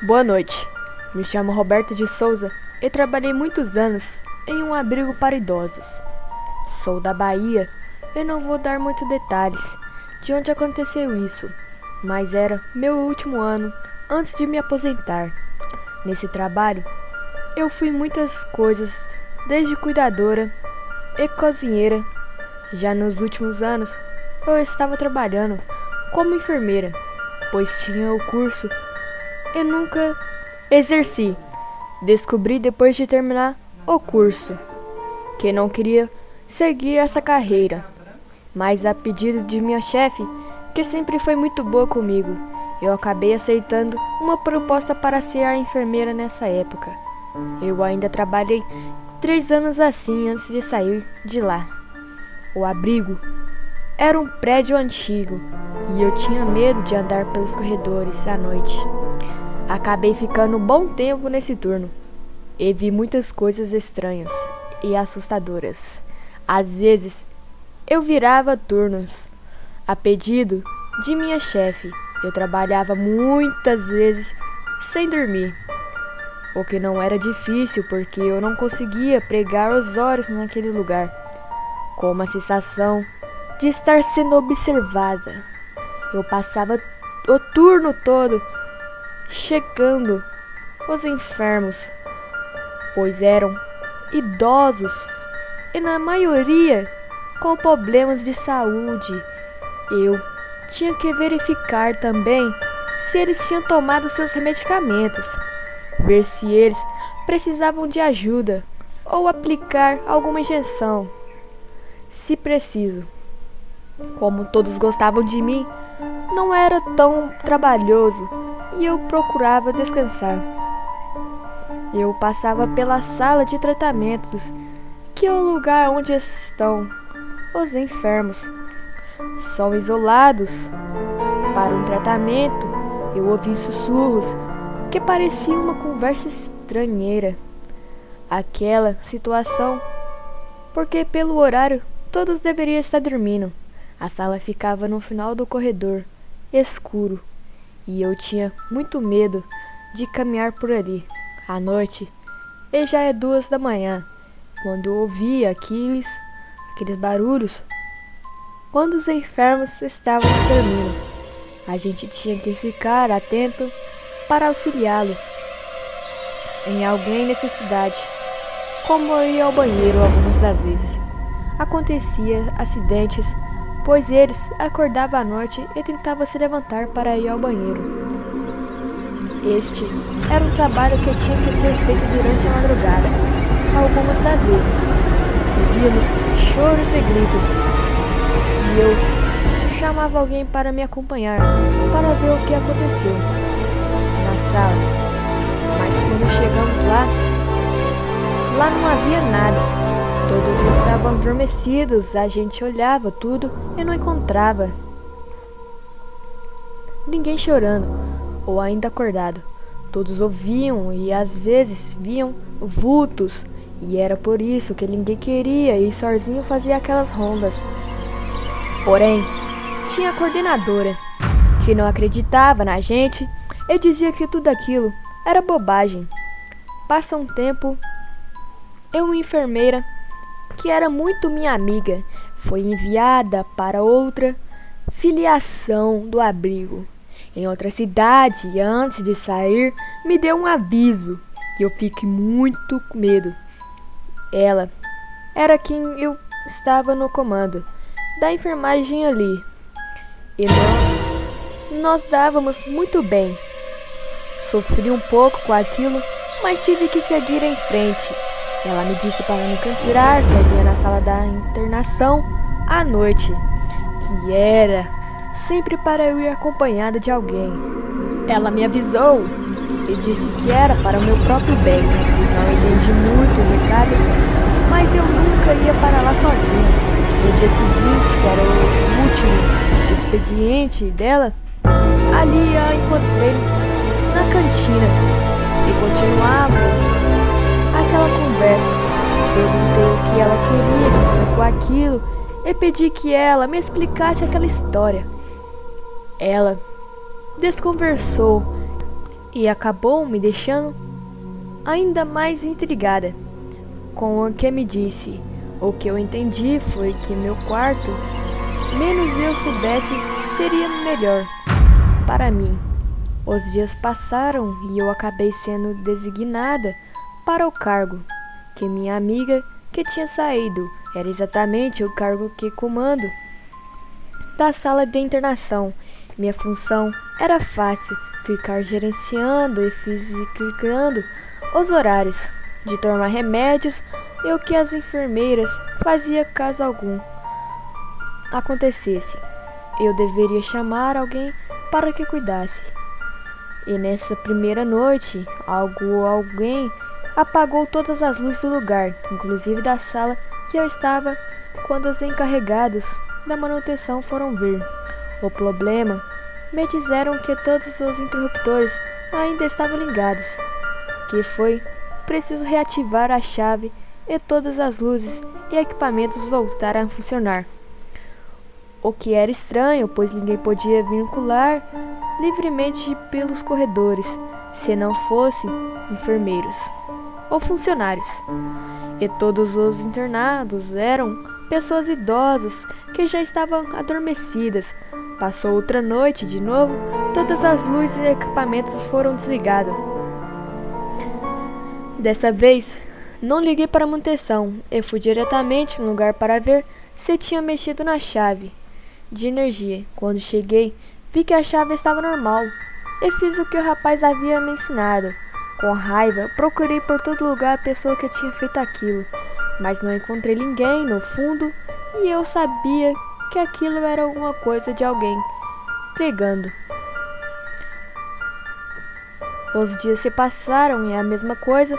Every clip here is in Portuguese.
Boa noite. Me chamo Roberto de Souza e trabalhei muitos anos em um abrigo para idosos. Sou da Bahia e não vou dar muitos detalhes de onde aconteceu isso, mas era meu último ano antes de me aposentar. Nesse trabalho, eu fui muitas coisas, desde cuidadora e cozinheira. Já nos últimos anos, eu estava trabalhando como enfermeira, pois tinha o curso e nunca exerci. Descobri depois de terminar o curso que não queria seguir essa carreira, mas a pedido de minha chefe, que sempre foi muito boa comigo, eu acabei aceitando uma proposta para ser a enfermeira nessa época. Eu ainda trabalhei 3 anos assim antes de sair de lá. O abrigo era um prédio antigo e eu tinha medo de andar pelos corredores à noite. Acabei ficando um bom tempo nesse turno e vi muitas coisas estranhas e assustadoras. Às vezes, eu virava turnos a pedido de minha chefe. Eu trabalhava muitas vezes sem dormir, o que não era difícil porque eu não conseguia pregar os olhos naquele lugar, com uma sensação de estar sendo observada. Eu passava o turno todo checando os enfermos, pois eram idosos e na maioria com problemas de saúde. Eu tinha que verificar também se eles tinham tomado seus medicamentos, ver se eles precisavam de ajuda ou aplicar alguma injeção, se preciso. Como todos gostavam de mim, não era tão trabalhoso e eu procurava descansar. Eu passava pela sala de tratamentos, que é o lugar onde estão os enfermos. São isolados para um tratamento. Eu ouvi sussurros que pareciam uma conversa estranheira. Aquela situação, porque pelo horário todos deveriam estar dormindo. A sala ficava no final do corredor, escuro, e eu tinha muito medo de caminhar por ali à noite. E já é 2 da manhã, quando eu ouvia aqueles barulhos. Quando os enfermos estavam dormindo, a gente tinha que ficar atento para auxiliá-lo em alguém em necessidade, como ir ao banheiro algumas das vezes. Acontecia acidentes, pois eles acordavam à noite e tentavam se levantar para ir ao banheiro. Este era um trabalho que tinha que ser feito durante a madrugada. Algumas das vezes, ouvíamos choros e gritos, e eu chamava alguém para me acompanhar, para ver o que aconteceu na sala. Mas quando chegamos lá não havia nada. Todos estavam adormecidos. A gente olhava tudo e não encontrava ninguém chorando ou ainda acordado. Todos ouviam e às vezes viam vultos, e era por isso que ninguém queria ir sozinho fazer aquelas rondas. Porém, tinha a coordenadora, que não acreditava na gente e dizia que tudo aquilo era bobagem. Passa um tempo, uma enfermeira, que era muito minha amiga, foi enviada para outra filiação do abrigo em outra cidade, e antes de sair me deu um aviso que eu fiquei muito com medo. Ela era quem eu estava no comando da enfermagem ali, e nós dávamos muito bem. Sofri um pouco com aquilo, mas tive que seguir em frente. Ela me disse para nunca entrar sozinha na sala da internação à noite, que era sempre para eu ir acompanhada de alguém. Ela me avisou e disse que era para o meu próprio bem. Não entendi muito o recado, mas eu nunca ia para lá sozinha. No dia seguinte, que era o último expediente dela, ali a encontrei na cantina e continuávamos aquela conversa. Perguntei o que ela queria dizer com aquilo e pedi que ela me explicasse aquela história. Ela desconversou e acabou me deixando ainda mais intrigada com o que me disse. O que eu entendi foi que meu quarto, menos eu soubesse, seria melhor para mim. Os dias passaram e eu acabei sendo designada para o cargo que minha amiga que tinha saído. Era exatamente o cargo que comando da sala de internação. Minha função era fácil, ficar gerenciando e fiscalizando os horários de tomar remédios e o que as enfermeiras faziam caso algum acontecesse. Eu deveria chamar alguém para que cuidasse. E nessa primeira noite, alguém apagou todas as luzes do lugar, inclusive da sala que eu estava, quando os encarregados da manutenção foram ver. O problema, me disseram que todos os interruptores ainda estavam ligados, que foi preciso reativar a chave e todas as luzes e equipamentos voltaram a funcionar. O que era estranho, pois ninguém podia vincular livremente pelos corredores, se não fossem enfermeiros ou funcionários. E todos os internados eram pessoas idosas que já estavam adormecidas. Passou outra noite de novo, todas as luzes e equipamentos foram desligados. Dessa vez, não liguei para a manutenção e fui diretamente no lugar para ver se tinha mexido na chave de energia. Quando cheguei, vi que a chave estava normal e fiz o que o rapaz havia me ensinado. Com raiva, procurei por todo lugar a pessoa que tinha feito aquilo, mas não encontrei ninguém no fundo e eu sabia que aquilo era alguma coisa de alguém pregando. Os dias se passaram e a mesma coisa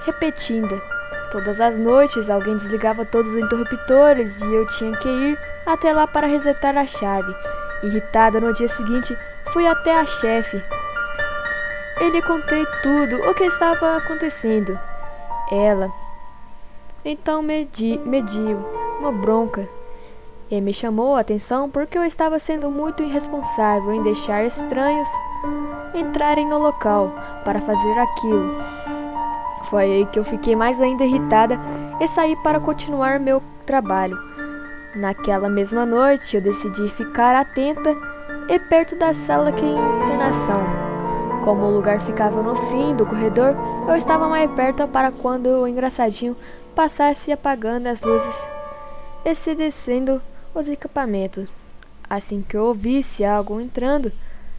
repetindo. Todas as noites alguém desligava todos os interruptores e eu tinha que ir até lá para resetar a chave. Irritada, no dia seguinte, fui até a chefe. Lhe contei tudo o que estava acontecendo. Ela então mediu uma bronca e me chamou a atenção porque eu estava sendo muito irresponsável em deixar estranhos entrarem no local para fazer aquilo. Foi aí que eu fiquei mais ainda irritada e saí para continuar meu trabalho. Naquela mesma noite eu decidi ficar atenta e perto da sala de internação. Como o lugar ficava no fim do corredor, eu estava mais perto para quando o engraçadinho passasse apagando as luzes e se descendo os equipamentos. Assim que eu ouvisse algo entrando,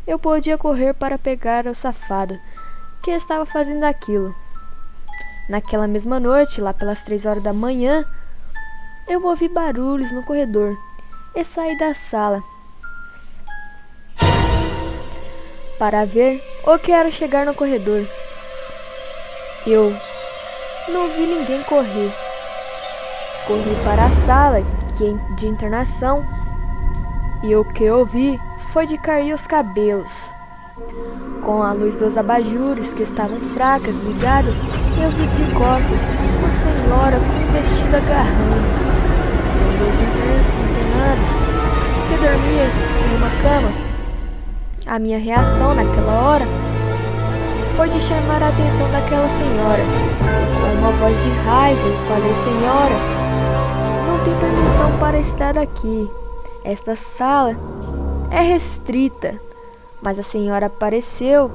eu podia correr para pegar o safado que estava fazendo aquilo. Naquela mesma noite, lá pelas 3 horas da manhã, eu ouvi barulhos no corredor e saí da sala para ver o que era chegar no corredor. Eu não vi ninguém correr. Corri para a sala de internação e o que eu vi foi de cair os cabelos. Com a luz dos abajures que estavam fracas ligadas, eu vi de costas uma senhora com um vestido agarrando. Um dos internados que dormia em uma cama. A minha reação naquela hora foi de chamar a atenção daquela senhora. Com uma voz de raiva, eu falei: senhora, não tem permissão para estar aqui. Esta sala é restrita. Mas a senhora pareceu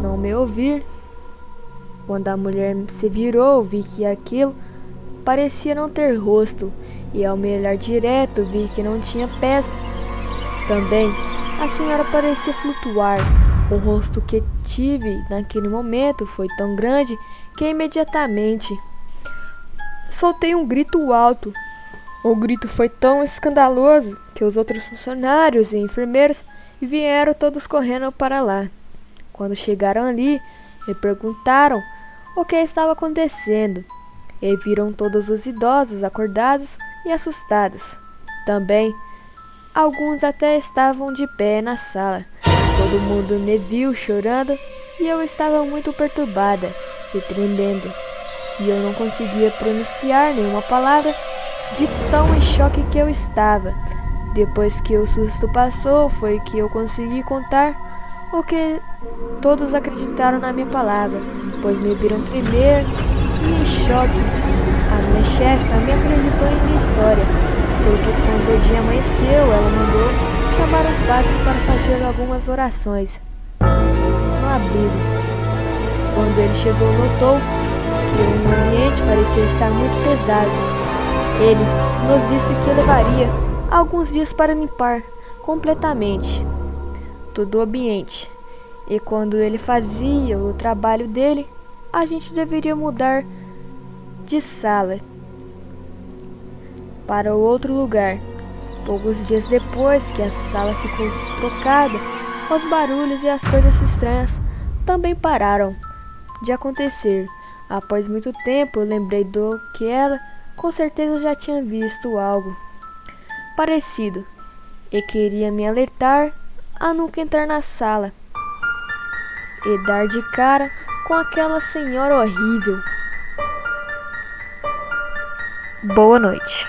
não me ouvir. Quando a mulher se virou, vi que aquilo parecia não ter rosto, e ao me olhar direto, vi que não tinha pés. Também a senhora parecia flutuar. O rosto que tive naquele momento foi tão grande que imediatamente soltei um grito alto. O grito foi tão escandaloso que os outros funcionários e enfermeiros vieram todos correndo para lá. Quando chegaram ali, me perguntaram o que estava acontecendo e viram todos os idosos acordados e assustados. Também, alguns até estavam de pé na sala. Todo mundo me viu chorando e eu estava muito perturbada e tremendo. E eu não conseguia pronunciar nenhuma palavra de tão em choque que eu estava. Depois que o susto passou, foi que eu consegui contar O que todos acreditaram na minha palavra, pois me viram tremer e em choque. A minha chefe também acreditou em minha história, porque quando o dia amanheceu, ela mandou chamar um padre para fazer algumas orações no abrigo. Quando ele chegou, notou que o ambiente parecia estar muito pesado. Ele nos disse que levaria alguns dias para limpar completamente todo o ambiente. E quando ele fazia o trabalho dele, a gente deveria mudar de sala para outro lugar. Poucos dias depois que a sala ficou trocada, os barulhos e as coisas estranhas também pararam de acontecer. Após muito tempo, eu lembrei do que ela com certeza já tinha visto algo parecido e queria me alertar a nunca entrar na sala e dar de cara com aquela senhora horrível. Boa noite.